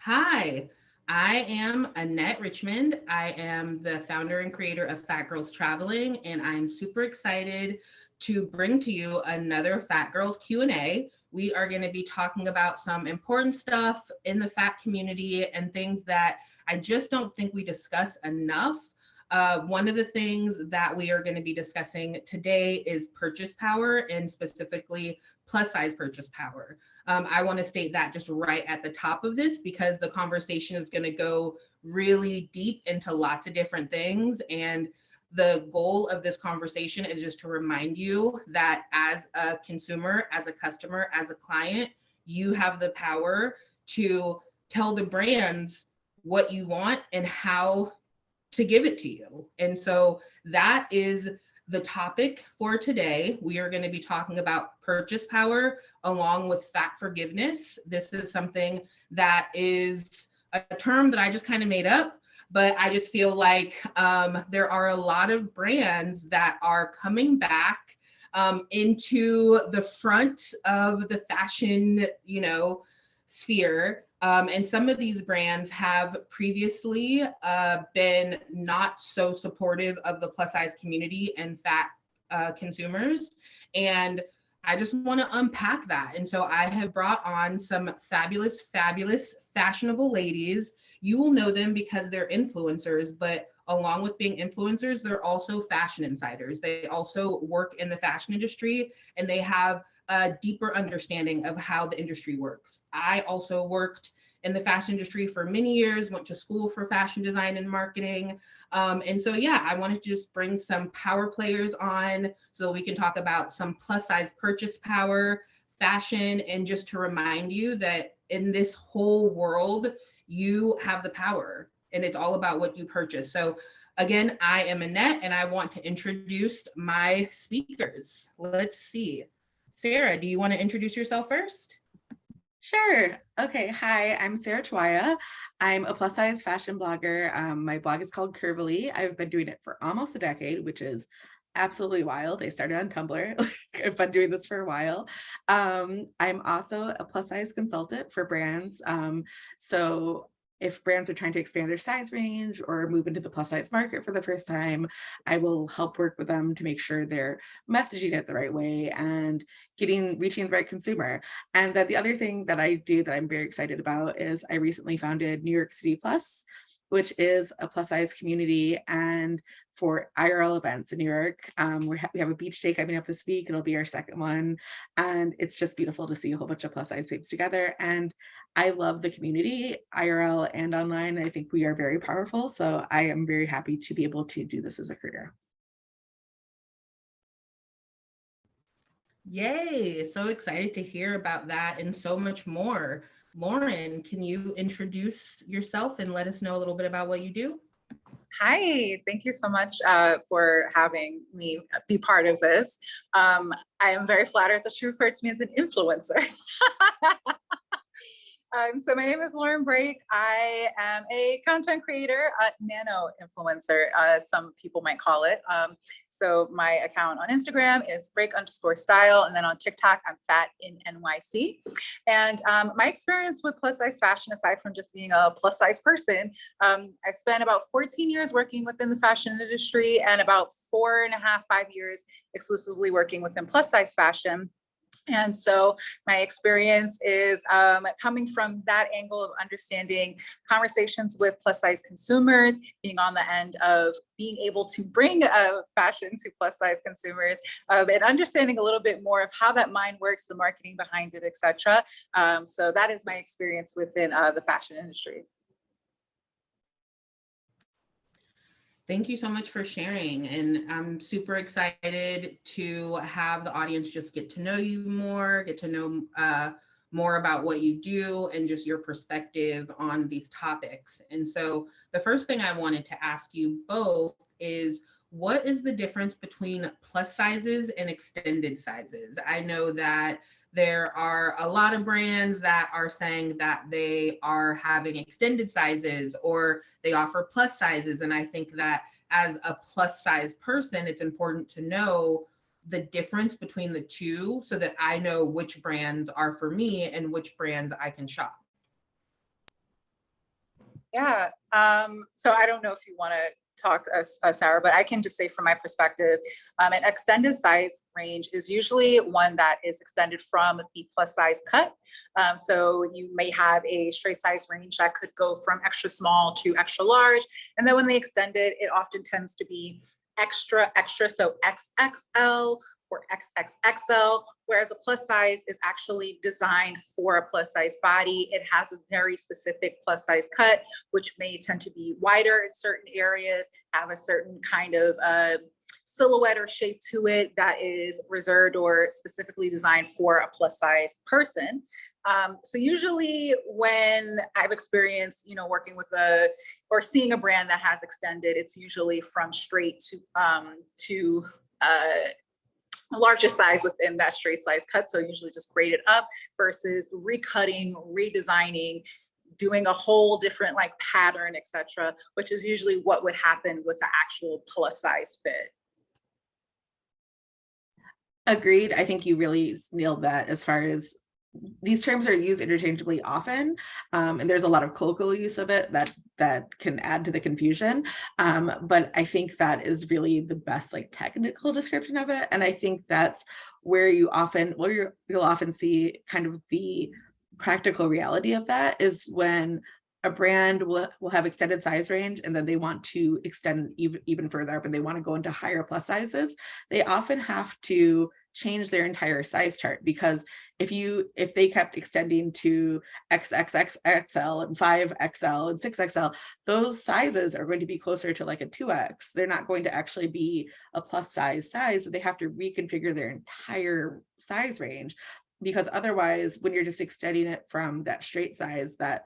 Hi, I am Annette Richmond. I am the founder and creator of Fat Girls Traveling, and I'm super excited to bring to you another Fat Girls Q&A. We are going to be talking about some important stuff in the fat community and things that I just don't think we discuss enough. One of the things that we are going to be discussing today is purchase power, and specifically plus size purchase power. I want to state that just right at the top of this because the conversation is going to go really deep into lots of different things. And the goal of this conversation is just to remind you that as a consumer, as a customer, as a client, you have the power to tell the brands what you want and how to give it to you. And so that is the topic for today. We are going to be talking about purchase power along with fat forgiveness. This is something that is a term that I just kind of made up, but I just feel like there are a lot of brands that are coming back into the front of the fashion, sphere. And some of these brands have previously been not so supportive of the plus size community and fat consumers. And I just want to unpack that. And so I have brought on some fabulous, fashionable ladies. You will know them because they're influencers, but along with being influencers, they're also fashion insiders. They also work in the fashion industry and they have a deeper understanding of how the industry works. I also worked in the fashion industry for many years, went to school for fashion design and marketing. And so, yeah, I wanted to just bring some power players on so we can talk about some plus size purchase power, fashion, and just to remind you that in this whole world, you have the power and it's all about what you purchase. So again, I am Annette and I want to introduce my speakers. Let's see. Sarah, do you want to introduce yourself first? Sure. Okay. Hi, I'm Sarah Chwaya. I'm a plus size fashion blogger. My blog is called Curvily. I've been doing it for almost a decade, which is absolutely wild. I started on Tumblr. I've been doing this for a while. I'm also a plus size consultant for brands. So if brands are trying to expand their size range or move into the plus size market for the first time, I will help work with them to make sure they're messaging it the right way and reaching the right consumer. And then the other thing that I do that I'm very excited about is I recently founded New York City Plus, which is a plus size community and for IRL events in New York. We have a beach day coming up this week. It'll be our second one. And it's just beautiful to see a whole bunch of plus size babes together. And I love the community, IRL and online. I think we are very powerful. So I am very happy to be able to do this as a career. Yay, so excited to hear about that and so much more. Lauren, can you introduce yourself and let us know a little bit about what you do? Hi, thank you so much for having me be part of this. I am very flattered that you referred to me as an influencer. So my name is Lauren Brake. I am a content creator, a nano influencer, some people might call it. So my account on Instagram is Brake_style. And then on TikTok, I'm Fat in NYC. And my experience with plus size fashion, aside from just being a plus size person, I spent about 14 years working within the fashion industry and about 4.5, 5 years exclusively working within plus size fashion. And so my experience is coming from that angle of understanding conversations with plus size consumers, being on the end of being able to bring fashion to plus size consumers, and understanding a little bit more of how that mind works, the marketing behind it, etc. So that is my experience within the fashion industry. Thank you so much for sharing. And I'm super excited to have the audience just get to know you more, get to know more about what you do and just your perspective on these topics. And so the first thing I wanted to ask you both is, what is the difference between plus sizes and extended sizes? I know that there are a lot of brands that are saying that they are having extended sizes or they offer plus sizes. And I think that as a plus size person, it's important to know the difference between the two so that I know which brands are for me and which brands I can shop. Yeah. So I don't know if you want to talk to us, Sarah, but I can just say from my perspective, an extended size range is usually one that is extended from the plus size cut. So you may have a straight size range that could go from extra small to extra large. And then when they extend it, it often tends to be extra, extra. So XXL or XXXL, whereas a plus size is actually designed for a plus size body. It has a very specific plus size cut, which may tend to be wider in certain areas, have a certain kind of silhouette or shape to it that is reserved or specifically designed for a plus size person. So usually when I've experienced, working with or seeing a brand that has extended, it's usually from straight to a larger size within that straight size cut. So usually just grade it up versus recutting, redesigning, doing a whole different like pattern, etc., which is usually what would happen with the actual plus size fit. Agreed. I think you really nailed that as far as these terms are used interchangeably often, and there's a lot of colloquial use of it that can add to the confusion. But I think that is really the best like technical description of it. And I think that's where you'll often see kind of the practical reality of that is when a brand will have extended size range and then they want to extend even further up and they want to go into higher plus sizes. They often have to change their entire size chart, because if they kept extending to XXXXL and 5XL and 6XL, those sizes are going to be closer to like a 2X. They're not going to actually be a plus size. So they have to reconfigure their entire size range, because otherwise when you're just extending it from that straight size, that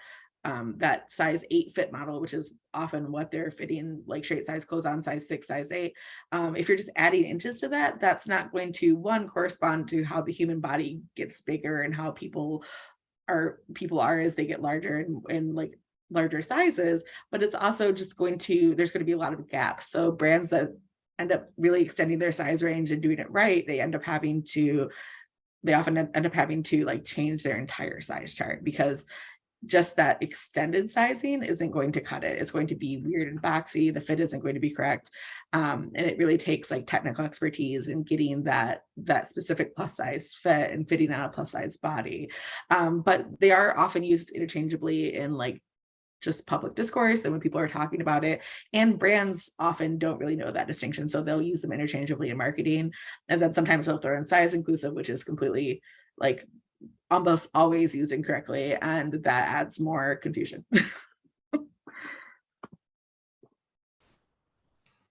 size 8 fit model, which is often what they're fitting like straight size clothes on, size 6, size 8. If you're just adding inches to that, that's not going to, one, correspond to how the human body gets bigger and how people are as they get larger and like larger sizes, but it's also just there's going to be a lot of gaps. So brands that end up really extending their size range and doing it right, they often end up having to like change their entire size chart, because just that extended sizing isn't going to cut it. It's going to be weird and boxy. The fit isn't going to be correct. And it really takes like technical expertise in getting that specific plus size fit and fitting on a plus size body. But they are often used interchangeably in like just public discourse and when people are talking about it, and brands often don't really know that distinction. So they'll use them interchangeably in marketing. And then sometimes they'll throw in size inclusive, which is completely like almost always used incorrectly, and that adds more confusion.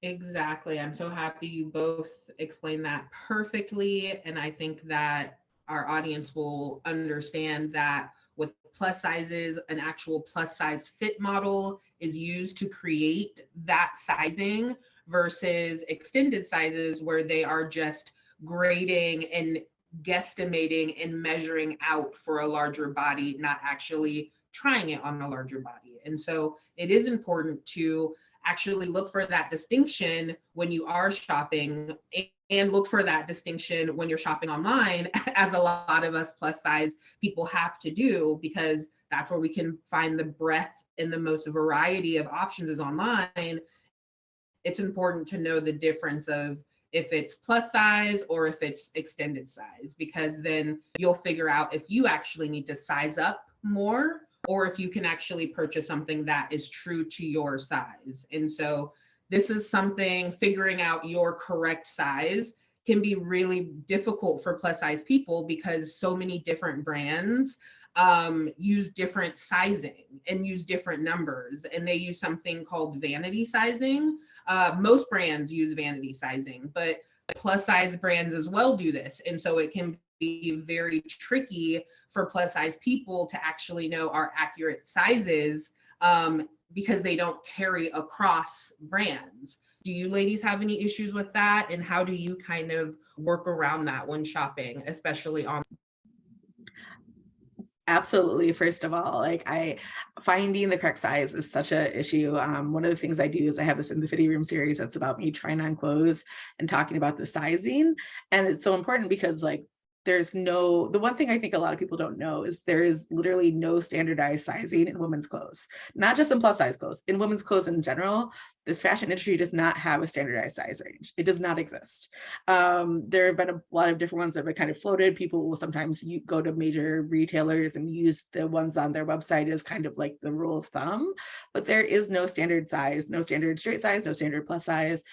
Exactly. I'm so happy you both explained that perfectly. And I think that our audience will understand that with plus sizes, an actual plus size fit model is used to create that sizing versus extended sizes where they are just grading and guesstimating and measuring out for a larger body, not actually trying it on a larger body. And so it is important to actually look for that distinction when you are shopping, and look for that distinction when you're shopping online, as a lot of us plus size people have to do, because that's where we can find the breadth and the most variety of options is online. It's important to know the difference of if it's plus size or if it's extended size, because then you'll figure out if you actually need to size up more or if you can actually purchase something that is true to your size. And so this is something, figuring out your correct size can be really difficult for plus size people, because so many different brands use different sizing and use different numbers, and they use something called vanity sizing. Most brands use vanity sizing, but plus size brands as well do this. And so it can be very tricky for plus size people to actually know our accurate sizes, because they don't carry across brands. Do you ladies have any issues with that? And how do you kind of work around that when shopping, especially on? Absolutely. First of all, like finding the correct size is such an issue. One of the things I do is I have this in the fitting room series that's about me trying on clothes and talking about the sizing. And it's so important because like the one thing I think a lot of people don't know is there is literally no standardized sizing in women's clothes, not just in plus size clothes, in women's clothes in general. The fashion industry does not have a standardized size range. It does not exist. There have been a lot of different ones that have been kind of floated. People will sometimes go to major retailers and use the ones on their website as kind of like the rule of thumb, but there is no standard size, no standard straight size, no standard plus size.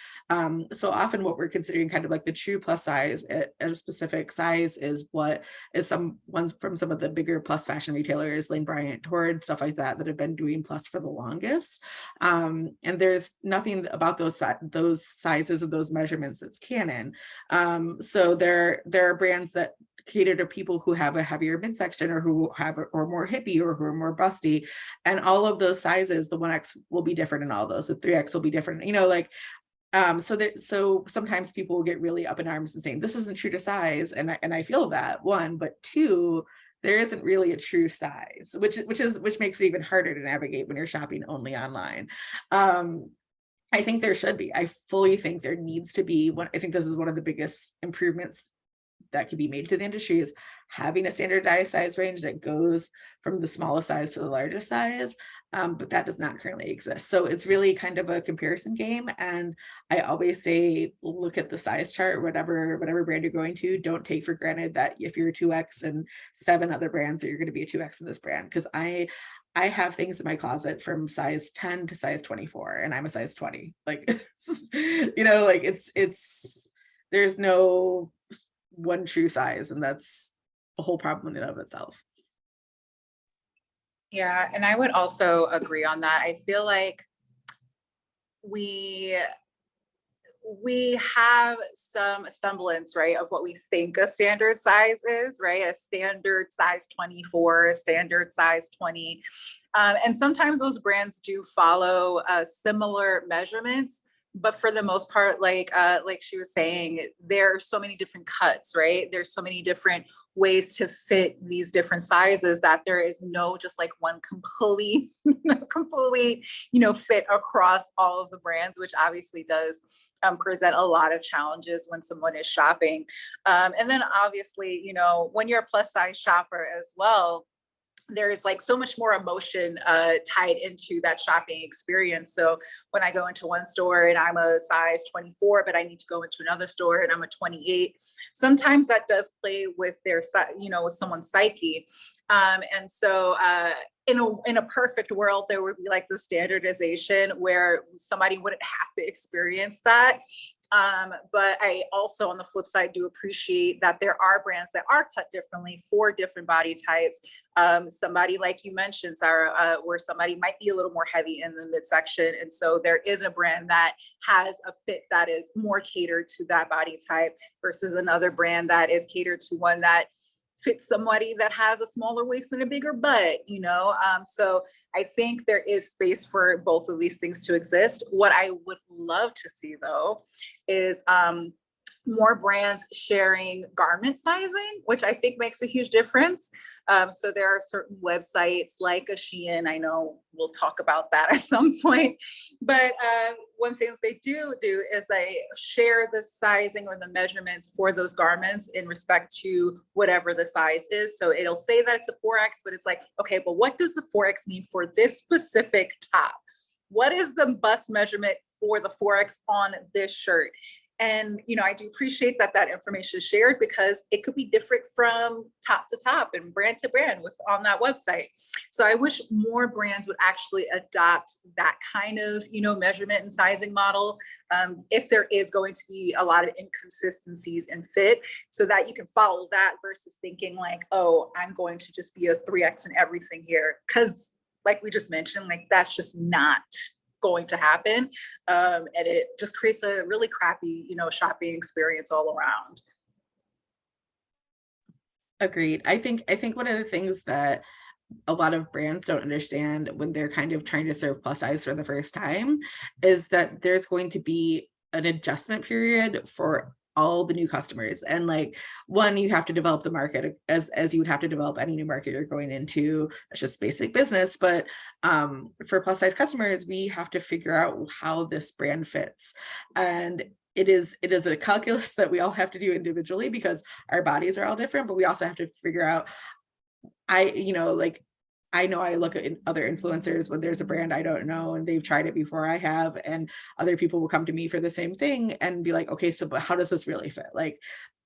So often what we're considering kind of like the true plus size at a specific size is what is some ones from some of the bigger plus fashion retailers, Lane Bryant, Torrid, stuff like that, that have been doing plus for the longest. And there's nothing about those sizes of those measurements that's canon. So there are brands that cater to people who have a heavier midsection or who have or more hippie or who are more busty, and all of those sizes, the 1X will be different in all those, the 3X will be different, like so sometimes people will get really up in arms and saying this isn't true to size, and I feel that, one, but two, there isn't really a true size, which makes it even harder to navigate when you're shopping only online. I think there should be. I fully think there needs to be one. I think this is one of the biggest improvements that could be made to the industry, is having a standardized size range that goes from the smallest size to the largest size, but that does not currently exist. So it's really kind of a comparison game, and I always say look at the size chart, whatever brand you're going to. Don't take for granted that if you're a 2X and 7 other brands that you're going to be a 2X in this brand, because I have things in my closet from size 10 to size 24, and I'm a size 20. Like, like it's there's no one true size, and that's a whole problem in and of itself. Yeah, and I would also agree on that. I feel like we have some semblance, right, of what we think a standard size is, right? A standard size 24, a standard size 20. And sometimes those brands do follow similar measurements, but for the most part, like she was saying, there are so many different cuts, right? There's so many different ways to fit these different sizes that there is no just like one complete fit across all of the brands, which obviously does present a lot of challenges when someone is shopping. And then obviously, when you're a plus size shopper as well, there's like so much more emotion tied into that shopping experience. So when I go into one store and I'm a size 24, but I need to go into another store and I'm a 28, sometimes that does play with their, with someone's psyche. And so in a perfect world, there would be like the standardization where somebody wouldn't have to experience that. But I also, on the flip side, do appreciate that there are brands that are cut differently for different body types. Somebody like you mentioned, Sarah, where somebody might be a little more heavy in the midsection. And so there is a brand that has a fit that is more catered to that body type versus another brand that is catered to one that fits somebody that has a smaller waist and a bigger butt, so I think there is space for both of these things to exist. What I would love to see though is more brands sharing garment sizing, which I think makes a huge difference. So there are certain websites like a Shein, I know we'll talk about that at some point, but one thing that they do is they share the sizing or the measurements for those garments in respect to whatever the size is. So it'll say that it's a 4X, but it's like, okay, but what does the 4X mean for this specific top? What is the bust measurement for the 4X on this shirt? And, I do appreciate that information is shared because it could be different from top to top and brand to brand on that website. So I wish more brands would actually adopt that kind of, measurement and sizing model. If there is going to be a lot of inconsistencies in fit, so that you can follow that versus thinking like, oh, I'm going to just be a 3X in everything here. Because like we just mentioned, like that's just not going to happen, and it just creates a really crappy shopping experience all around. Agreed. I think one of the things that a lot of brands don't understand when they're kind of trying to serve plus size for the first time is that there's going to be an adjustment period for all the new customers. And like, one, you have to develop the market as you would have to develop any new market you're going into. It's just basic business. But for plus size customers, we have to figure out how this brand fits. And it is a calculus that we all have to do individually because our bodies are all different, but we also have to figure out, like, I know I look at other influencers when there's a brand I don't know and they've tried it before I have, and other people will come to me for the same thing and be like, okay, so but how does this really fit? Like,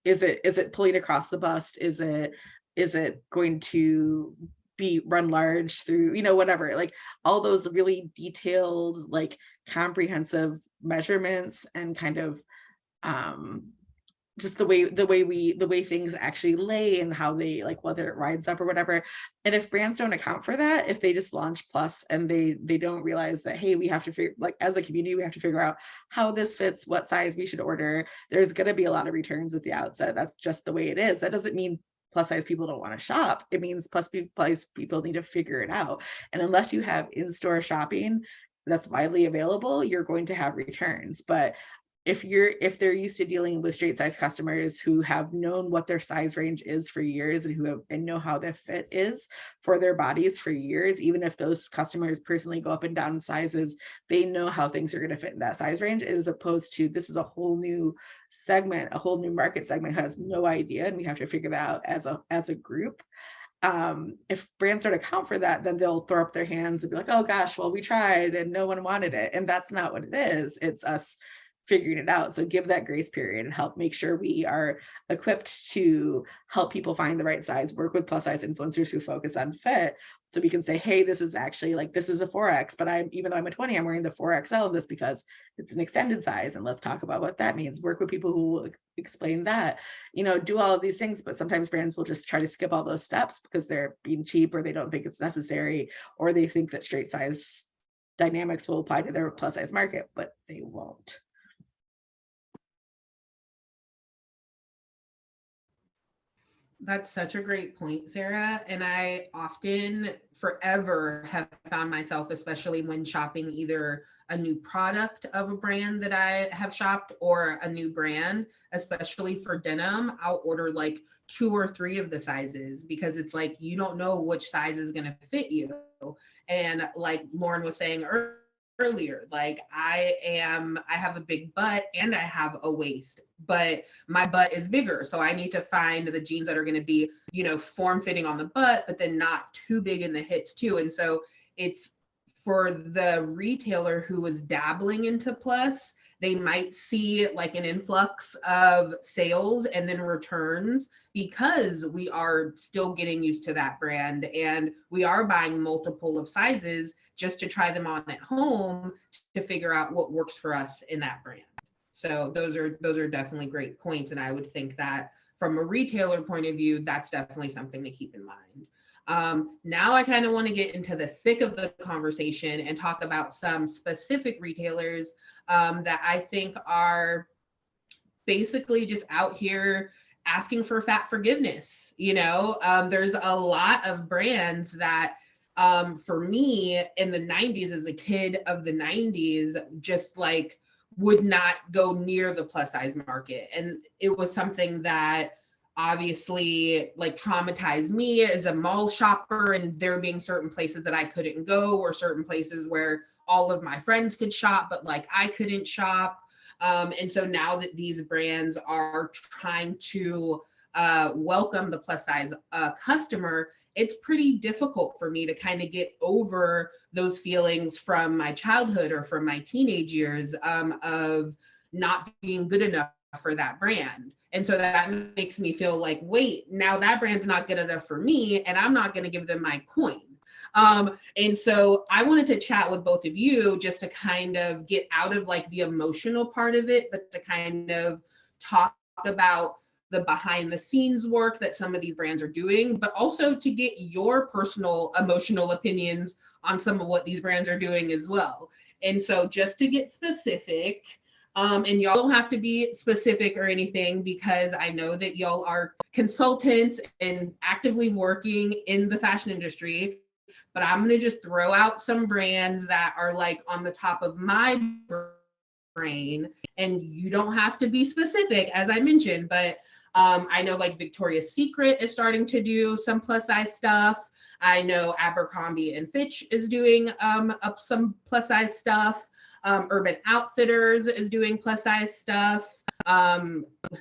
is it pulling across the bust? Is it going to be run large through, whatever, like all those really detailed, like comprehensive measurements and kind of um just the way things actually lay and how they, like, whether it rides up or whatever. And if brands don't account for that, if they just launch plus and they don't realize that, hey, we have to figure, like, as a community, we have to figure out how this fits, what size we should order, there's going to be a lot of returns at the outset. That's just the way it is. That doesn't mean plus size people don't want to shop. It means plus people need to figure it out. And unless you have in-store shopping that's widely available, you're going to have returns. But if they're used to dealing with straight size customers who have known what their size range is for years and and know how their fit is for their bodies for years, even if those customers personally go up and down in sizes, they know how things are going to fit in that size range, as opposed to this is a whole new segment, a whole new market segment who has no idea, and we have to figure that out as a group. If brands don't account for that, then they'll throw up their hands and be like, oh gosh, well, we tried and no one wanted it. And that's not what it is. It's us figuring it out. So give that grace period and help make sure we are equipped to help people find the right size, work with plus size influencers who focus on fit. So we can say, hey, this is actually, like, this is a 4X, but even though I'm a 20, I'm wearing the 4XL of this because it's an extended size. And let's talk about what that means. Work with people who will explain that, do all of these things. But sometimes brands will just try to skip all those steps because they're being cheap, or they don't think it's necessary, or they think that straight size dynamics will apply to their plus size market, but they won't. That's such a great point, Sarah. And I often, forever, have found myself, especially when shopping either a new product of a brand that I have shopped or a new brand, especially for denim, I'll order like 2 or 3 of the sizes because it's like you don't know which size is going to fit you. And like Lauren was saying earlier, like I have a big butt and I have a waist, but my butt is bigger, so I need to find the jeans that are going to be, form fitting on the butt, but then not too big in the hips too. And so it's for the retailer who is dabbling into plus, they might see like an influx of sales and then returns because we are still getting used to that brand and we are buying multiple of sizes just to try them on at home to figure out what works for us in that brand. So those are definitely great points. And I would think that from a retailer point of view, that's definitely something to keep in mind. Now I kind of want to get into the thick of the conversation and talk about some specific retailers that I think are basically just out here asking for fat forgiveness. There's a lot of brands that for me in the 90s, as a kid of the 90s, just like would not go near the plus size market. And it was something that obviously like traumatized me as a mall shopper, and there being certain places that I couldn't go or certain places where all of my friends could shop, but like I couldn't shop. And so now that these brands are trying to welcome the plus size customer, it's pretty difficult for me to kind of get over those feelings from my childhood or from my teenage years of not being good enough for that brand. And so that makes me feel like, wait, now that brand's not good enough for me and I'm not going to give them my coin. And so I wanted to chat with both of you just to kind of get out of like the emotional part of it, but to kind of talk about the behind the scenes work that some of these brands are doing, but also to get your personal emotional opinions on some of what these brands are doing as well. And so just to get specific, and y'all don't have to be specific or anything because I know that y'all are consultants and actively working in the fashion industry, but I'm going to just throw out some brands that are like on the top of my brain, and you don't have to be specific as I mentioned, but I know like Victoria's Secret is starting to do some plus size stuff. I know Abercrombie and Fitch is doing some plus size stuff. Urban Outfitters is doing plus size stuff.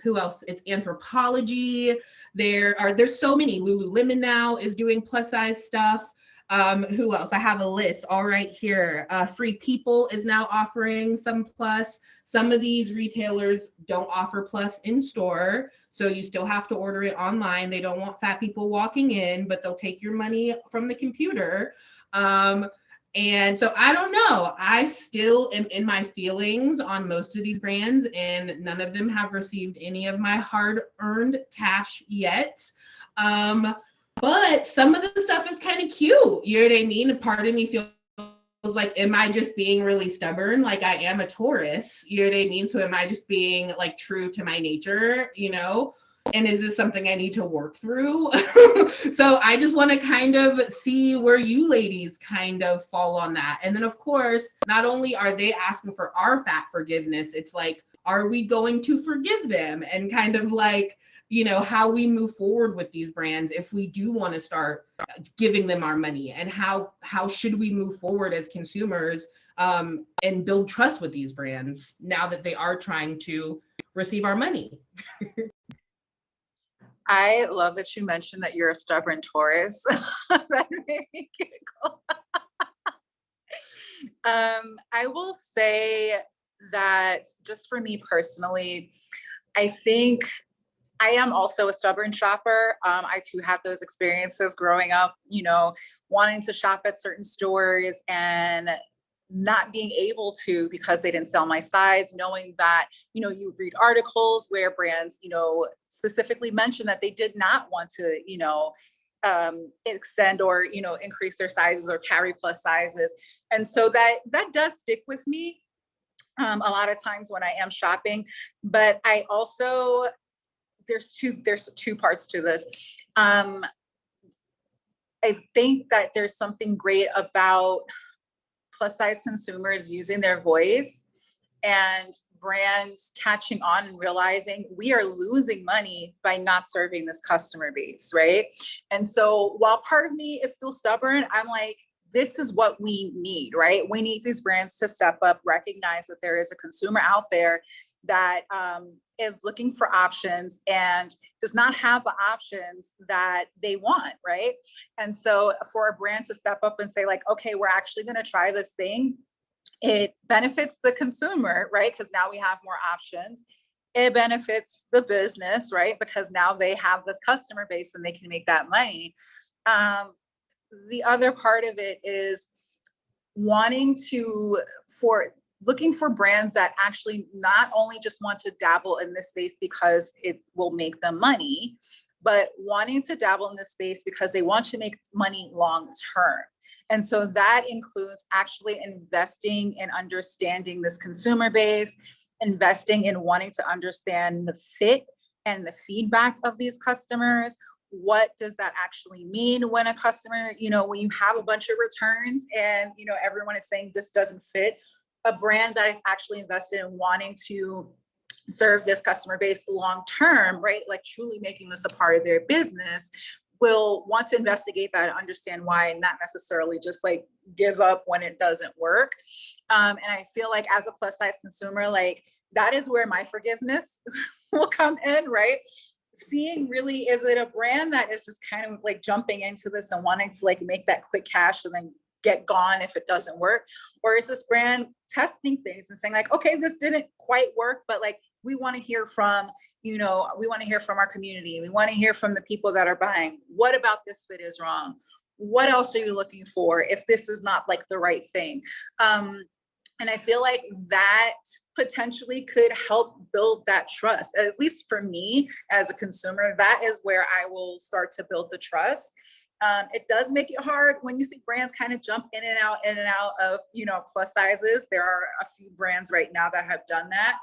Who else? It's Anthropologie. There's so many. Lululemon now is doing plus size stuff. Who else? I have a list all right here. Free People is now offering some plus. Some of these retailers don't offer plus in store, so you still have to order it online. They don't want fat people walking in, but they'll take your money from the computer. And so I don't know. I still am in my feelings on most of these brands, and none of them have received any of my hard-earned cash yet. But some of the stuff is kind of cute. You know what I mean? And part of me feels like, am I just being really stubborn? Like, I am a Taurus, you know what I mean? So am I just being like true to my nature, you know? And is this something I need to work through? So I just want to kind of see where you ladies kind of fall on that. And then of course, not only are they asking for our fat forgiveness, it's like, are we going to forgive them? And kind of like, you know, how we move forward with these brands if we do want to start giving them our money, and how should we move forward as consumers and build trust with these brands now that they are trying to receive our money. I love that you mentioned that you're a stubborn Taurus. That made me giggle. I will say that just for me personally, I think I am also a stubborn shopper. I too have those experiences growing up, you know, wanting to shop at certain stores and not being able to because they didn't sell my size, knowing that, you know, you read articles where brands, you know, specifically mention that they did not want to, you know, extend or, you know, increase their sizes or carry plus sizes. And so that does stick with me a lot of times when I am shopping. But I also, there's two parts to this. I think that there's something great about plus size consumers using their voice and brands catching on and realizing we are losing money by not serving this customer base, right? And so while part of me is still stubborn, I'm like, this is what we need, right? We need these brands to step up, recognize that there is a consumer out there that is looking for options and does not have the options that they want, right? And so for a brand to step up and say like, okay, we're actually going to try this thing, it benefits the consumer, right? Because now we have more options. It benefits the business, right? Because now they have this customer base and they can make that money. The other part of it is looking for brands that actually not only just want to dabble in this space because it will make them money, but wanting to dabble in this space because they want to make money long term. And so that includes actually investing in understanding this consumer base, investing in wanting to understand the fit and the feedback of these customers. What does that actually mean when a customer, you know, when you have a bunch of returns and, you know, everyone is saying this doesn't fit? A brand that is actually invested in wanting to serve this customer base long term, right? Like truly making this a part of their business, will want to investigate that and understand why, and not necessarily just like give up when it doesn't work. And I feel like as a plus size consumer, like that is where my forgiveness will come in, right? Seeing really, is it a brand that is just kind of like jumping into this and wanting to like make that quick cash and then get gone if it doesn't work? Or is this brand testing things and saying like, okay, this didn't quite work, but like, we want to hear from, you know, we want to hear from our community. We want to hear from the people that are buying. What about this fit is wrong? What else are you looking for if this is not like the right thing? And I feel like that potentially could help build that trust. At least for me as a consumer, that is where I will start to build the trust. It does make it hard when you see brands kind of jump in and out of, you know, plus sizes. There are a few brands right now that have done that.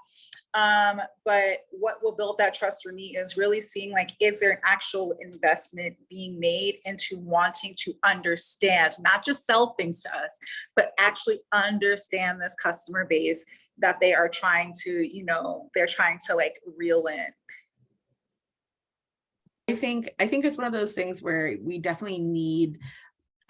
But what will build that trust for me is really seeing like, is there an actual investment being made into wanting to understand, not just sell things to us, but actually understand this customer base that they are trying to, you know, they're trying to like reel in. I think it's one of those things where we definitely need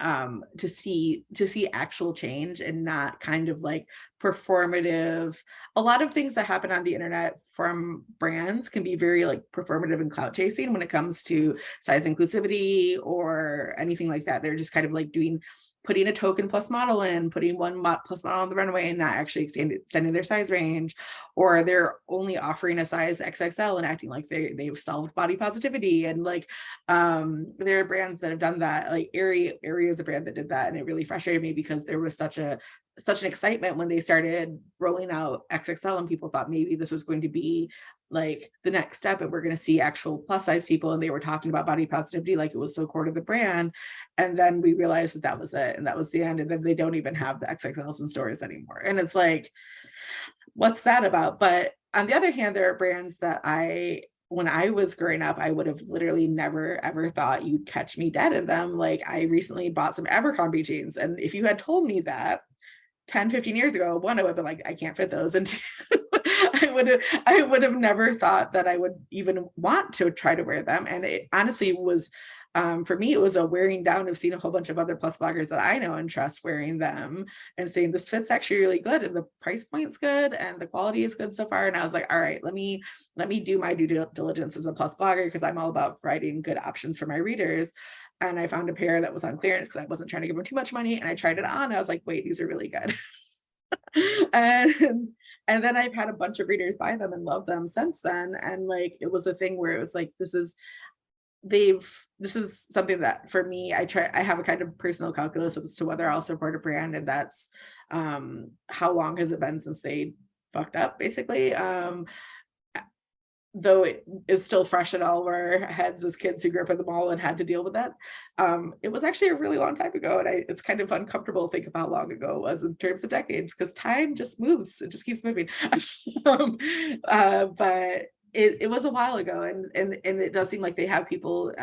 to see actual change and not kind of like performative. A lot of things that happen on the internet from brands can be very like performative and clout chasing when it comes to size inclusivity or anything like that. They're just kind of like putting a token plus model in, putting one plus model on the runway and not actually extending their size range, or they're only offering a size XXL and acting like they've solved body positivity. And like there are brands that have done that. Like Aerie is a brand that did that, and it really frustrated me because there was such an excitement when they started rolling out XXL, and people thought maybe this was going to be like the next step and we're going to see actual plus size people, and they were talking about body positivity like it was so core to the brand. And then we realized that was it, and that was the end, and then they don't even have the XXLs in stores anymore, and it's like, what's that about? But on the other hand, there are brands that when I was growing up, I would have literally never ever thought you'd catch me dead in them. Like I recently bought some Abercrombie jeans, and if you had told me that 10, 15 years ago, one, I would have been like, I can't fit those. And two, I would have never thought that I would even want to try to wear them. And it honestly was, for me, it was a wearing down of seeing a whole bunch of other plus bloggers that I know and trust wearing them and saying, this fit's actually really good, and the price point's good, and the quality is good so far. And I was like, all right, let me do my due diligence as a plus blogger, because I'm all about providing good options for my readers. And I found a pair that was on clearance because I wasn't trying to give them too much money. And I tried it on. I was like, wait, these are really good. and then I've had a bunch of readers buy them and love them since then. And like, it was a thing where it was like, this is something that for me, I have a kind of personal calculus as to whether I'll support a brand. And that's how long has it been since they fucked up, basically. Though it is still fresh in all of our heads as kids who grew up in the mall and had to deal with that. It was actually a really long time ago. And it's kind of uncomfortable to think of how long ago it was in terms of decades, because time just moves, it just keeps moving. But it was a while ago, and it does seem like they have people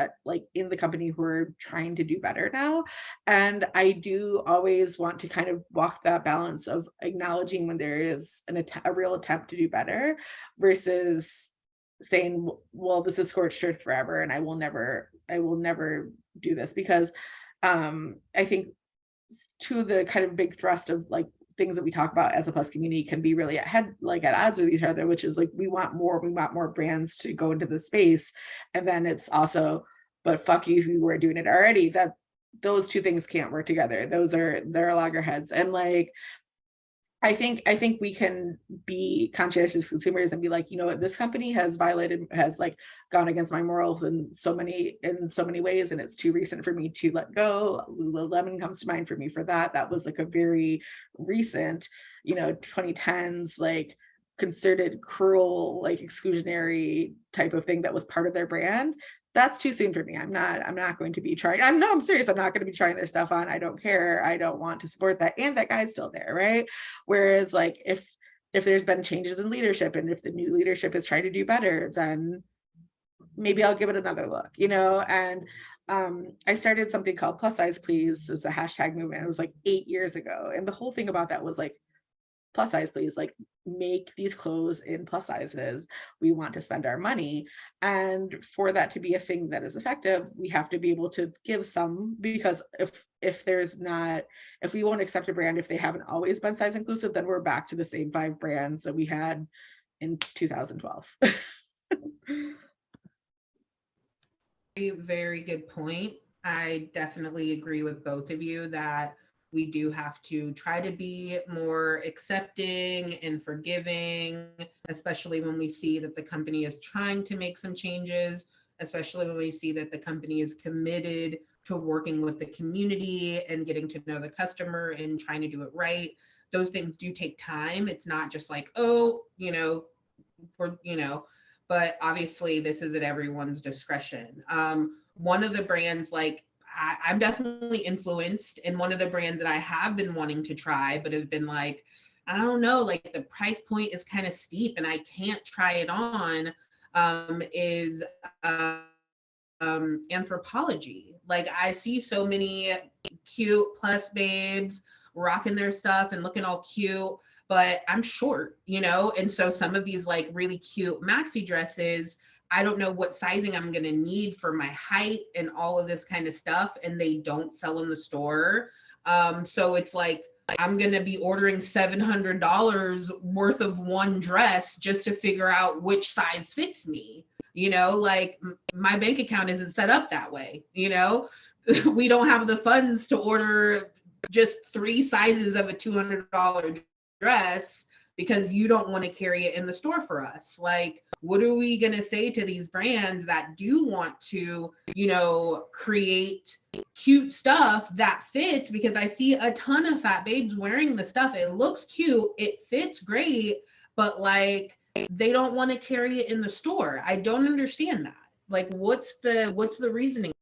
in the company who are trying to do better now. And I do always want to kind of walk that balance of acknowledging when there is a real attempt to do better versus saying, well, this is scorched earth forever and I will never do this. Because I think two of the kind of big thrust of like things that we talk about as a plus community can be really at odds with each other, which is like we want more brands to go into the space, and then it's also, but fuck you if you were doing it already. That those two things can't work together. They're loggerheads. And like I think we can be conscientious consumers and be like, you know what, this company has like gone against my morals in so many ways, and it's too recent for me to let go. Lululemon comes to mind for me for that. That was like a very recent, 2010s, like concerted, cruel, like exclusionary type of thing that was part of their brand. That's too soon for me. I'm not going to be trying. I'm serious. I'm not going to be trying their stuff on. I don't care. I don't want to support that. And that guy's still there, right? Whereas like if there's been changes in leadership and if the new leadership is trying to do better, then maybe I'll give it another look, And I started something called Plus Size Please as a hashtag movement. It was like 8 years ago. And the whole thing about that was like, plus size please, like make these clothes in plus sizes. We want to spend our money, and for that to be a thing that is effective, we have to be able to give some, because if we won't accept a brand if they haven't always been size inclusive, then we're back to the same 5 brands that we had in 2012. Very, very good point. I definitely agree with both of you that we do have to try to be more accepting and forgiving, especially when we see that the company is trying to make some changes, especially when we see that the company is committed to working with the community and getting to know the customer and trying to do it right. Those things do take time. It's not just like, but obviously this is at everyone's discretion. One of the brands, like, I'm definitely influenced, and one of the brands that I have been wanting to try, but have been like, I don't know, like the price point is kind of steep and I can't try it on, is Anthropology. Like I see so many cute plus babes rocking their stuff and looking all cute, but I'm short, and so some of these like really cute maxi dresses, I don't know what sizing I'm going to need for my height and all of this kind of stuff. And they don't sell in the store. So it's like, I'm going to be ordering $700 worth of one dress just to figure out which size fits me. Like my bank account isn't set up that way. We don't have the funds to order just 3 sizes of a $200 dress because you don't want to carry it in the store for us. Like, what are we going to say to these brands that do want to, create cute stuff that fits? Because I see a ton of fat babes wearing the stuff. It looks cute. It fits great, but like, they don't want to carry it in the store. I don't understand that. Like, what's the reasoning?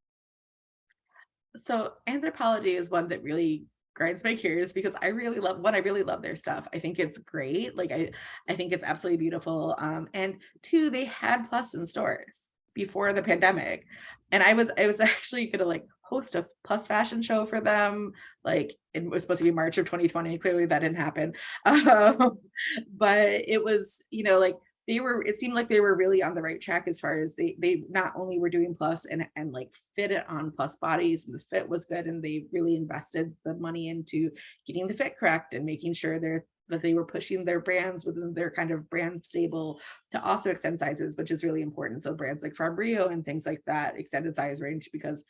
So Anthropologie is one that really grinds my gears because I really love their stuff. I think it's great. Like I think it's absolutely beautiful. And 2, they had Plus in stores before the pandemic. And I was actually gonna like host a Plus fashion show for them. Like it was supposed to be March of 2020. Clearly that didn't happen. But it was, like it seemed like they were really on the right track as far as they not only were doing Plus and like fit it on Plus bodies, and the fit was good, and they really invested the money into getting the fit correct and making sure that they were pushing their brands within their kind of brand stable to also extend sizes, which is really important. So brands like Fabryo and things like that extended size range because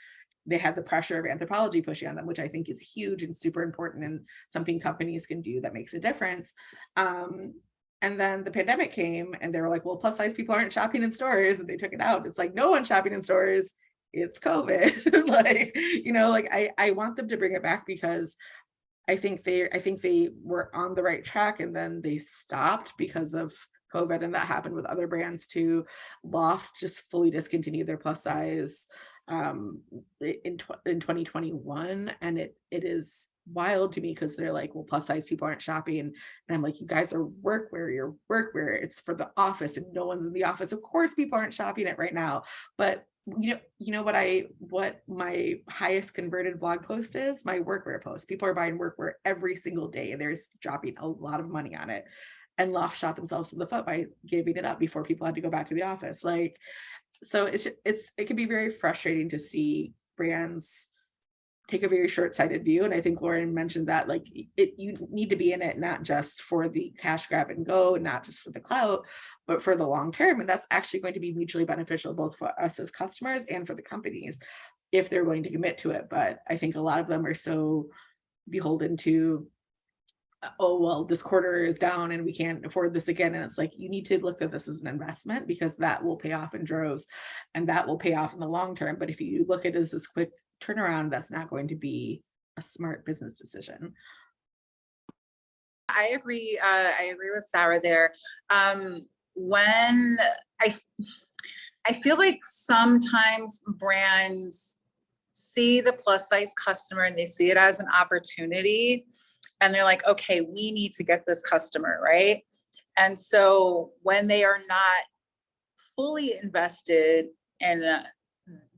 they had the pressure of Anthropologie pushing on them, which I think is huge and super important and something companies can do that makes a difference. And then the pandemic came and they were like, well, plus size people aren't shopping in stores, and they took it out. It's like, no one's shopping in stores. It's COVID. I want them to bring it back because I think they were on the right track, and then they stopped because of COVID, and that happened with other brands too. Loft just fully discontinued their plus size in 2021, and it is wild to me because they're like, well, plus size people aren't shopping, and I'm like, you guys are workwear. You're workwear. It's for the office, and no one's in the office. Of course, people aren't shopping it right now, but what my highest converted blog post is? My workwear post. People are buying workwear every single day, and they're dropping a lot of money on it. And Loft shot themselves in the foot by giving it up before people had to go back to the office. So it can be very frustrating to see brands take a very short-sighted view. And I think Lauren mentioned that you need to be in it, not just for the cash grab and go, not just for the clout, but for the long term. And that's actually going to be mutually beneficial, both for us as customers and for the companies, if they're willing to commit to it. But I think a lot of them are so beholden to, oh, well, this quarter is down and we can't afford this again. And it's like, you need to look at this as an investment, because that will pay off in droves and that will pay off in the long term. But if you look at it as this quick turnaround, that's not going to be a smart business decision. I agree with Sarah there. When I feel like sometimes brands see the plus size customer and they see it as an opportunity, and they're like, okay, we need to get this customer, right? And so when they are not fully invested in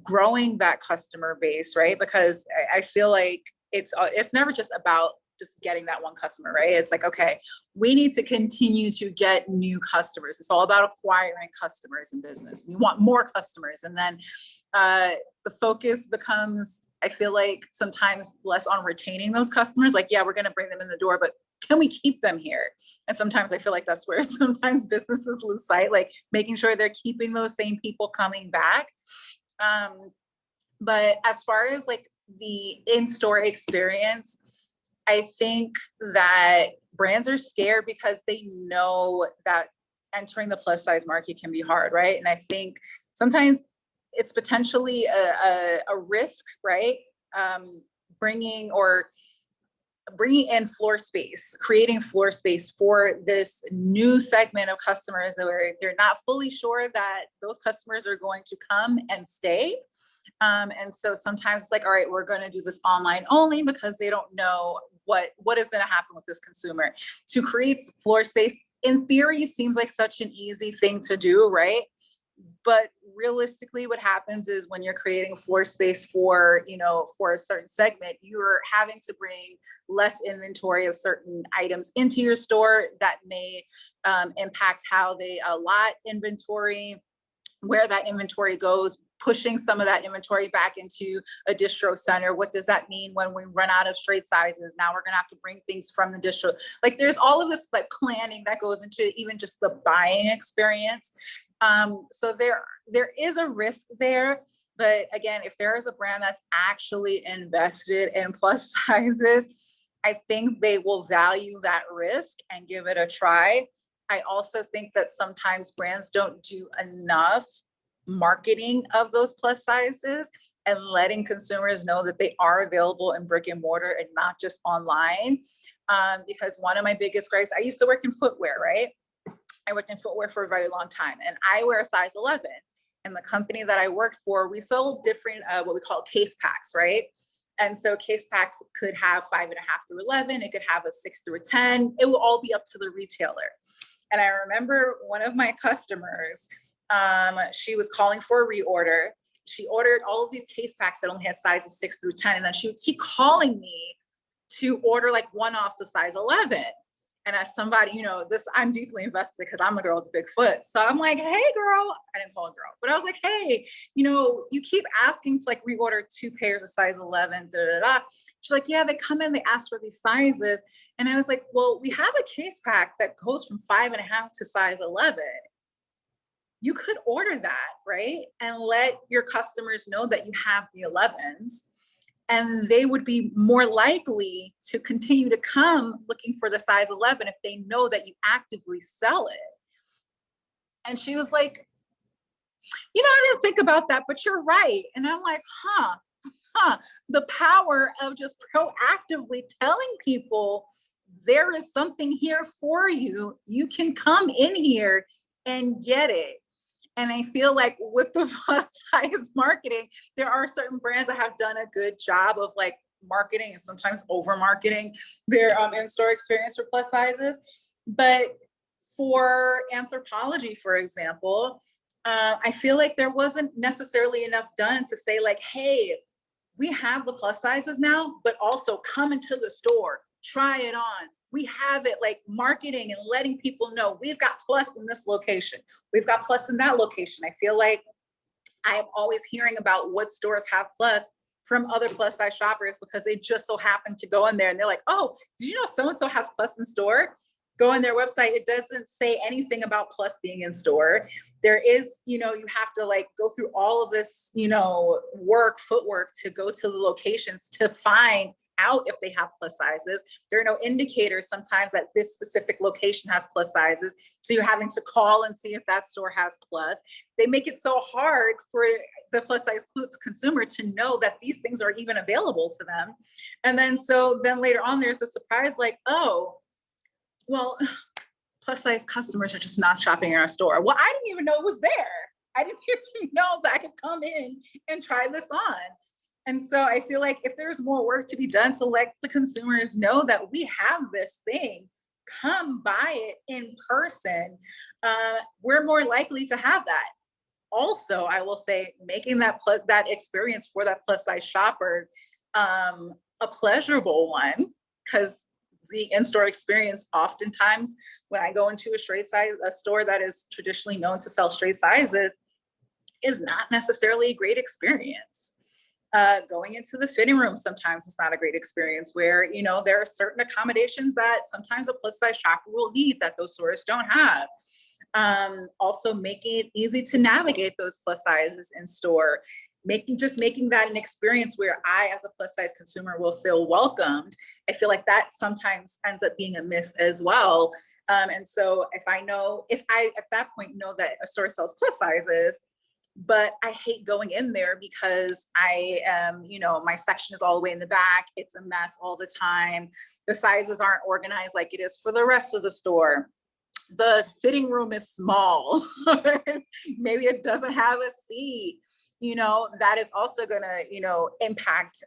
growing that customer base, right? Because I feel like it's never just about just getting that one customer, right? It's like, okay, we need to continue to get new customers. It's all about acquiring customers in business. We want more customers. And then the focus becomes, I feel like, sometimes less on retaining those customers. Like, yeah, we're going to bring them in the door, but can we keep them here? And sometimes I feel like that's where sometimes businesses lose sight, like making sure they're keeping those same people coming back. But as far as like the in-store experience, I think that brands are scared because they know that entering the plus size market can be hard, right? And I think sometimes it's potentially a risk, right? Bringing in floor space, creating floor space for this new segment of customers where they're not fully sure that those customers are going to come and stay. And so sometimes it's like, all right, we're going to do this online only because they don't know what is going to happen with this consumer. To create floor space, in theory, seems like such an easy thing to do, right? But realistically, what happens is when you're creating floor space for a certain segment, you're having to bring less inventory of certain items into your store that may impact how they allot inventory, where that inventory goes, pushing some of that inventory back into a distro center. What does that mean when we run out of straight sizes? Now we're gonna have to bring things from the distro. Like there's all of this like planning that goes into even just the buying experience. So there is a risk there. But again, if there is a brand that's actually invested in plus sizes, I think they will value that risk and give it a try. I also think that sometimes brands don't do enough marketing of those plus sizes and letting consumers know that they are available in brick and mortar and not just online. Because one of my biggest gripes, I used to work in footwear, right? I worked in footwear for a very long time, and I wear a size 11. And the company that I worked for, we sold different, what we call case packs, right? And so case pack could have 5.5 through 11. It could have a 6 through a 10. It will all be up to the retailer. And I remember one of my customers, she was calling for a reorder. She ordered all of these case packs that only had sizes 6 through 10. And then she would keep calling me to order like one-offs to size 11. And as somebody, you know, this, I'm deeply invested because I'm a girl with a big foot. So I'm like, hey girl, I didn't call a girl, but I was like, hey, you know, you keep asking to like reorder 2 pairs of size 11, da, da, da. She's like, yeah, they come in, they ask for these sizes. And I was like, well, we have a case pack that goes from 5.5 to size 11. You could order that, right? And let your customers know that you have the 11s. And they would be more likely to continue to come looking for the size 11 if they know that you actively sell it. And she was like, you know, I didn't think about that, but you're right. And I'm like, the power of just proactively telling people there is something here for you. You can come in here and get it. And I feel like with the plus size marketing, there are certain brands that have done a good job of like marketing and sometimes over marketing their in-store experience for plus sizes. But for Anthropologie, for example, I feel like there wasn't necessarily enough done to say like, hey, we have the plus sizes now, but also come into the store, try it on. We have it, like marketing and letting people know we've got plus in this location. We've got plus in that location. I feel like I'm always hearing about what stores have plus from other plus size shoppers because they just so happen to go in there and they're like, oh, did you know so-and-so has plus in store? Go on their website. It doesn't say anything about plus being in store. There is, you know, you have to like go through all of this, you know, footwork to go to the locations to find out if they have plus sizes. There are no indicators sometimes that this specific location has plus sizes. So you're having to call and see if that store has plus. They make it so hard for the plus size consumer to know that these things are even available to them. And then later on, there's a surprise like, oh, well, plus size customers are just not shopping in our store. Well, I didn't even know it was there. I didn't even know that I could come in and try this on. And so I feel like if there's more work to be done to let the consumers know that we have this thing, come buy it in person, we're more likely to have that. Also, I will say making that experience for that plus size shopper a pleasurable one, because the in-store experience oftentimes when I go into a store that is traditionally known to sell straight sizes is not necessarily a great experience. Going into the fitting room sometimes it's not a great experience where, you know, there are certain accommodations that sometimes a plus size shopper will need that those stores don't have. Also making it easy to navigate those plus sizes in store, making that an experience where I, as a plus size consumer, will feel welcomed. I feel like that sometimes ends up being a miss as well. And so if I at that point know that a store sells plus sizes, but I hate going in there because my section is all the way in the back. It's a mess all the time. The sizes aren't organized like it is for the rest of the store. The fitting room is small. Maybe it doesn't have a seat. You know, that is also going to, impact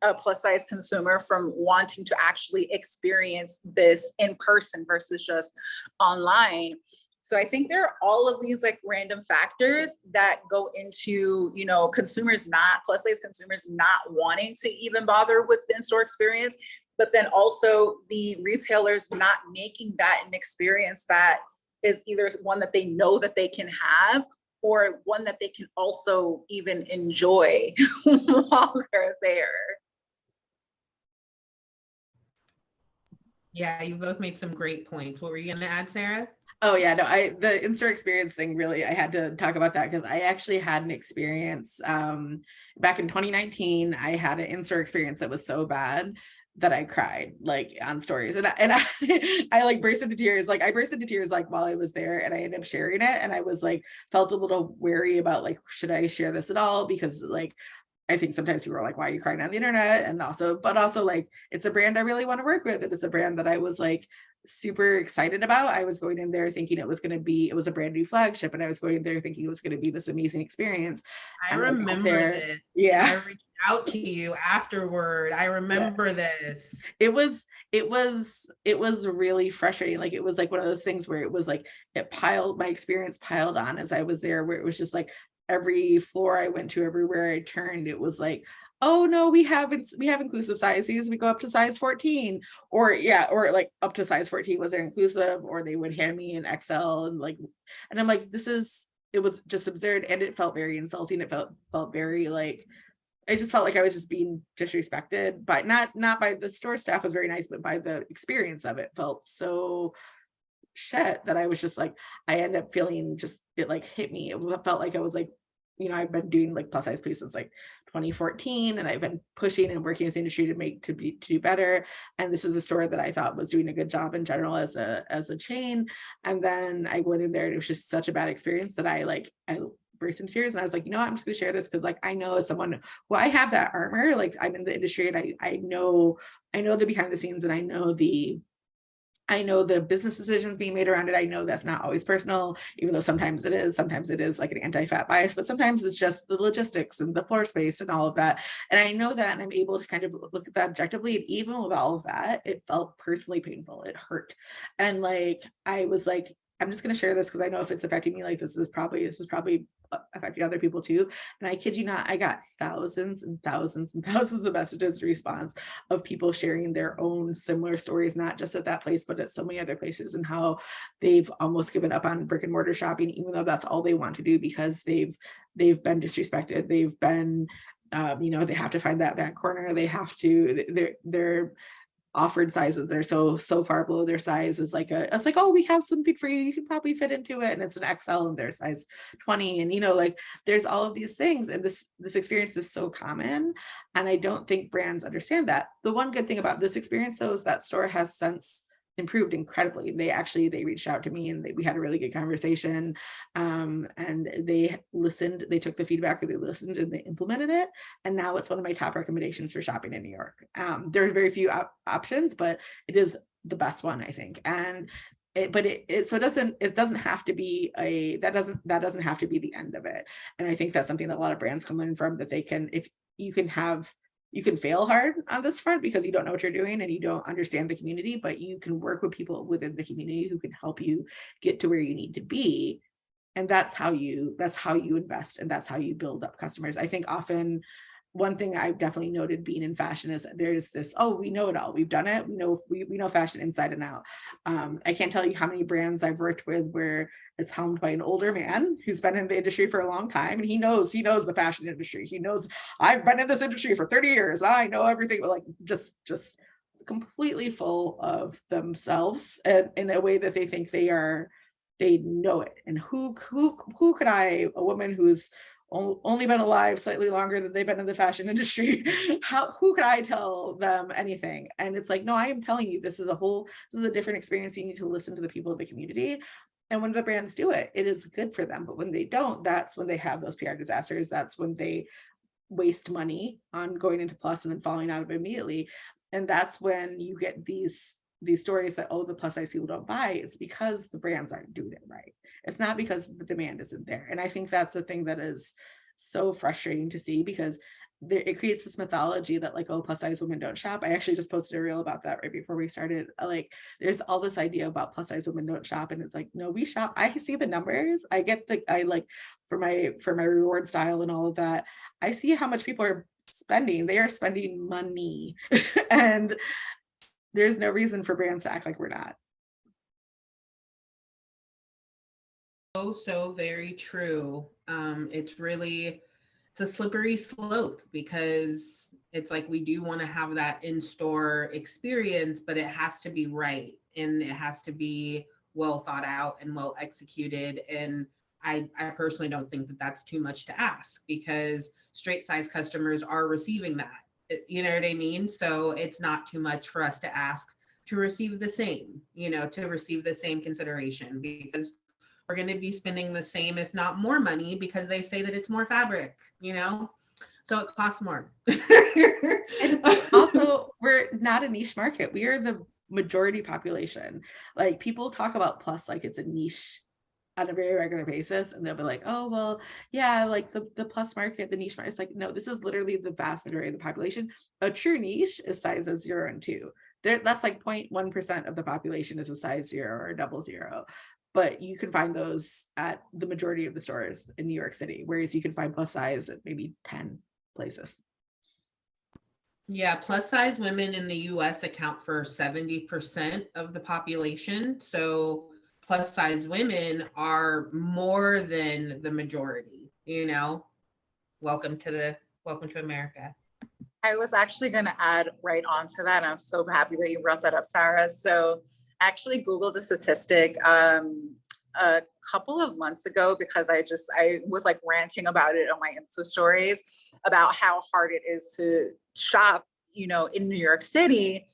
a plus size consumer from wanting to actually experience this in person versus just online. So I think there are all of these like random factors that go into, plus size consumers not wanting to even bother with the in-store experience, but then also the retailers not making that an experience that is either one that they know that they can have, or one that they can also even enjoy while they're there. Yeah, you both made some great points. What were you going to add, Sarah? Oh yeah, no, the in-store experience thing, really, I had to talk about that because I actually had an experience back in 2019. I had an in-store experience that was so bad that I cried like on stories, I like burst into tears. Like I burst into tears like while I was there, and I ended up sharing it, and I was like felt a little wary about like, should I share this at all, because like I think sometimes people are like, why are you crying on the internet? And also, but also like, it's a brand I really want to work with. And it's a brand that I was like super excited about. I was going in there thinking it was a brand new flagship. And I was going in there thinking it was going to be this amazing experience. I remember this. Yeah. I reached out to you afterward. I remember this. It was really frustrating. Like, it was like one of those things where it was like, my experience piled on as I was there, where it was just like, every floor I went to, everywhere I turned, it was like, oh no, we have inclusive sizes. We go up to size 14, or like up to size 14 was there inclusive, or they would hand me an XL, and I'm like, it was just absurd, and it felt very insulting. It felt very like, I just felt like I was just being disrespected, but not by the store staff, was very nice, but by the experience of it felt so shit that I was just like, I ended up feeling just, it like hit me. It felt like I was like, I've been doing like plus size please since like 2014, and I've been pushing and working with the industry to do better. And this is a store that I thought was doing a good job in general as a chain. And then I went in there, and it was just such a bad experience that I burst into tears, and I was like, I'm just gonna share this because like I know as someone who, I have that armor, like I'm in the industry, and I know the behind the scenes, and I know the business decisions being made around it. I know that's not always personal, even though sometimes it is like an anti-fat bias, but sometimes it's just the logistics and the floor space and all of that. And I know that, and I'm able to kind of look at that objectively. And even with all of that, it felt personally painful. It hurt. And like, I was like, I'm just going to share this because I know if it's affecting me, like this is probably affecting other people too. And I kid you not, I got thousands and thousands and thousands of messages in response of people sharing their own similar stories, not just at that place, but at so many other places, and how they've almost given up on brick and mortar shopping, even though that's all they want to do, because they've been disrespected. They've been, they have to find that back corner. They have to, they're offered sizes that are so far below their size. Is like it's like, oh, we have something for you, you can probably fit into it, and it's an XL and their size 20, and like there's all of these things, and this experience is so common, and I don't think brands understand that. The one good thing about this experience though is that store has since improved incredibly. They reached out to me, and we had a really good conversation, and they listened, they took the feedback, and they listened, and they implemented it, and now it's one of my top recommendations for shopping in New York. There are very few options, but it is the best one, I think. And it doesn't have to be that doesn't have to be the end of it. And I think that's something that a lot of brands can learn from, that they can, if you can fail hard on this front because you don't know what you're doing and you don't understand the community, but you can work with people within the community who can help you get to where you need to be. And that's how you invest, and that's how you build up customers. I think often one thing I've definitely noted being in fashion is that there's this, oh, we know it all, we've done it, we know fashion inside and out. I can't tell you how many brands I've worked with where it's helmed by an older man who's been in the industry for a long time, and he knows the fashion industry. He knows, I've been in this industry for 30 years, I know everything, like just completely full of themselves, and in a way that they think they know it. And who could I, a woman who's only been alive slightly longer than they've been in the fashion industry, who could I tell them anything? And it's like, no, I am telling you, this is a different experience. You need to listen to the people of the community. And when the brands do it, it is good for them. But when they don't, that's when they have those PR disasters. That's when they waste money on going into plus and then falling out of it immediately. And that's when you get these stories that, oh, the plus size people don't buy. It's because the brands aren't doing it right. It's not because the demand isn't there. And I think that's the thing that is so frustrating to see, because it creates this mythology that like, oh, plus size women don't shop. I actually just posted a reel about that right before we started. Like, there's all this idea about plus size women don't shop, and it's like, no, we shop. I see the numbers. For my reward style and all of that, I see how much people are spending. They are spending money and there's no reason for brands to act like we're not. So very true. It's a slippery slope because it's like we do want to have that in-store experience, but it has to be right and it has to be well thought out and well executed. And I personally don't think that that's too much to ask because straight size customers are receiving that. You know what I mean? So it's not too much for us to ask to receive the same, to receive the same consideration because we're going to be spending the same, if not more money, because they say that it's more fabric. So it costs more. And also, we're not a niche market. We are the majority population. Like people talk about plus like it's a niche on a very regular basis, and they'll be like, oh, well, yeah, like the plus market, the niche market. It's like, no, this is literally the vast majority of the population. A true niche is sizes 0 and 2. That's like 0.1% of the population is a size 0 or double 0. But you can find those at the majority of the stores in New York City, whereas you can find plus size at maybe 10 places. Yeah, plus size women in the US account for 70% of the population. So plus size women are more than the majority. Welcome to America. I was actually going to add right on to that. I'm so happy that you brought that up, Sarah. So actually Googled the statistic a couple of months ago because I was like ranting about it on my Insta stories about how hard it is to shop, in New York City,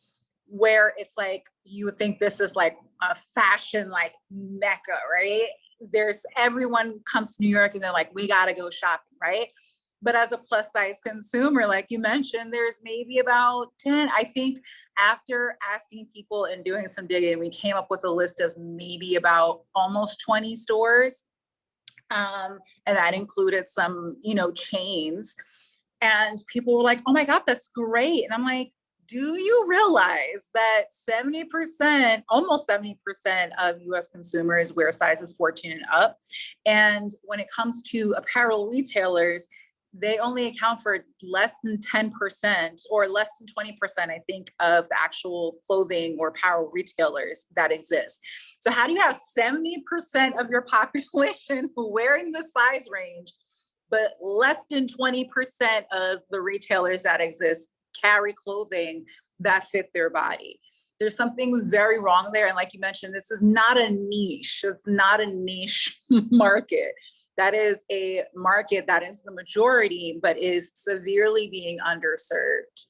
where it's like, you would think this is like a fashion, like mecca, right? Everyone comes to New York and they're like, we got to go shopping, right? But as a plus size consumer, like you mentioned, there's maybe about 10. I think after asking people and doing some digging, we came up with a list of maybe about almost 20 stores. And that included some, chains. And people were like, oh my God, that's great. And I'm like, do you realize that 70%, almost 70% of US consumers wear sizes 14 and up? And when it comes to apparel retailers, they only account for less than 10% or less than 20%, I think, of the actual clothing or apparel retailers that exist. So how do you have 70% of your population wearing the size range, but less than 20% of the retailers that exist carry clothing that fit their body? There's something very wrong there. And like you mentioned, this is not a niche. It's not a niche market. That is a market that is the majority, but is severely being underserved.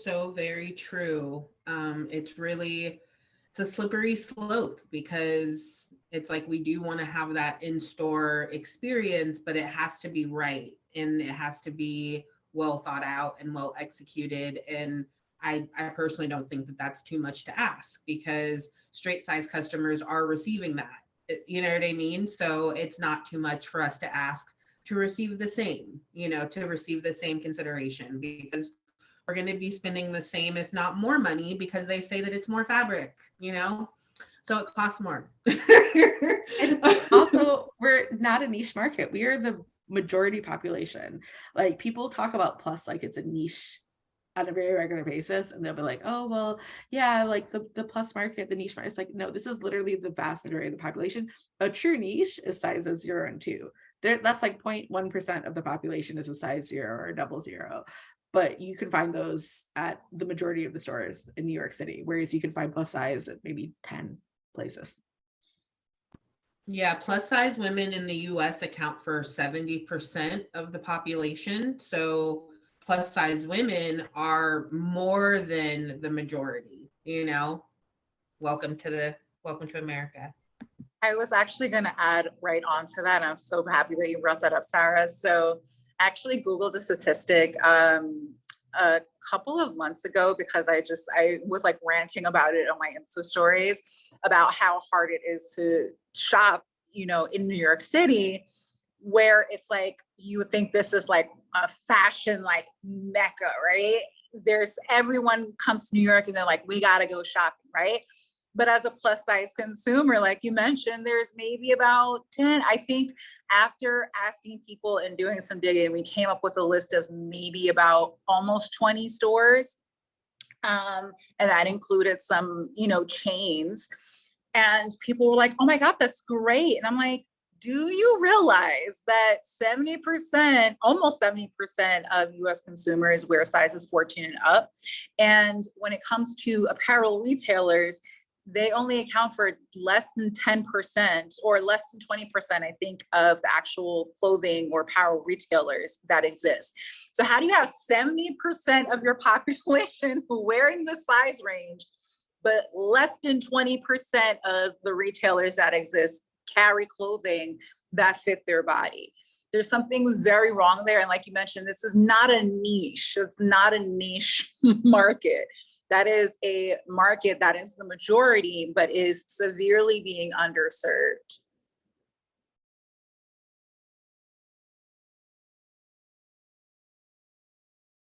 So very true. It's a slippery slope because it's like we do want to have that in-store experience, but it has to be right and it has to be well thought out and well executed. And I personally don't think that that's too much to ask because straight size customers are receiving that. You know what I mean? So it's not too much for us to ask to receive the same, to receive the same consideration because we're going to be spending the same, if not more money, because they say that it's more fabric. So it costs more. And also, we're not a niche market. We are the majority population. Like people talk about plus like it's a niche on a very regular basis, and they'll be like, oh, well, yeah, like the plus market, the niche market. It's like, no, this is literally the vast majority of the population. A true niche is sizes 0 and 2. That's like 0.1% of the population is a size 0 or double 0. But you can find those at the majority of the stores in New York City, whereas you can find plus size at maybe 10 places. Yeah, plus size women in the US account for 70% of the population. So plus size women are more than the majority. Welcome to America. I was actually going to add right on to that. I'm so happy that you brought that up, Sarah. So actually Googled the statistic a couple of months ago because I was like ranting about it on my Insta stories about how hard it is to shop, in New York City, where it's like, you would think this is like a fashion, like mecca, right? Everyone comes to New York and they're like, we got to go shopping, right? But as a plus size consumer, like you mentioned, there's maybe about 10. I think after asking people and doing some digging, we came up with a list of maybe about almost 20 stores. And that included some, chains. And people were like, oh my God, that's great. And I'm like, do you realize that 70%, almost 70% of US consumers wear sizes 14 and up? And when it comes to apparel retailers, they only account for less than 10% or less than 20%, I think, of the actual clothing or apparel retailers that exist. So how do you have 70% of your population wearing the size range, but less than 20% of the retailers that exist carry clothing that fit their body? There's something very wrong there. And like you mentioned, this is not a niche. It's not a niche market. That is a market that is the majority, but is severely being underserved.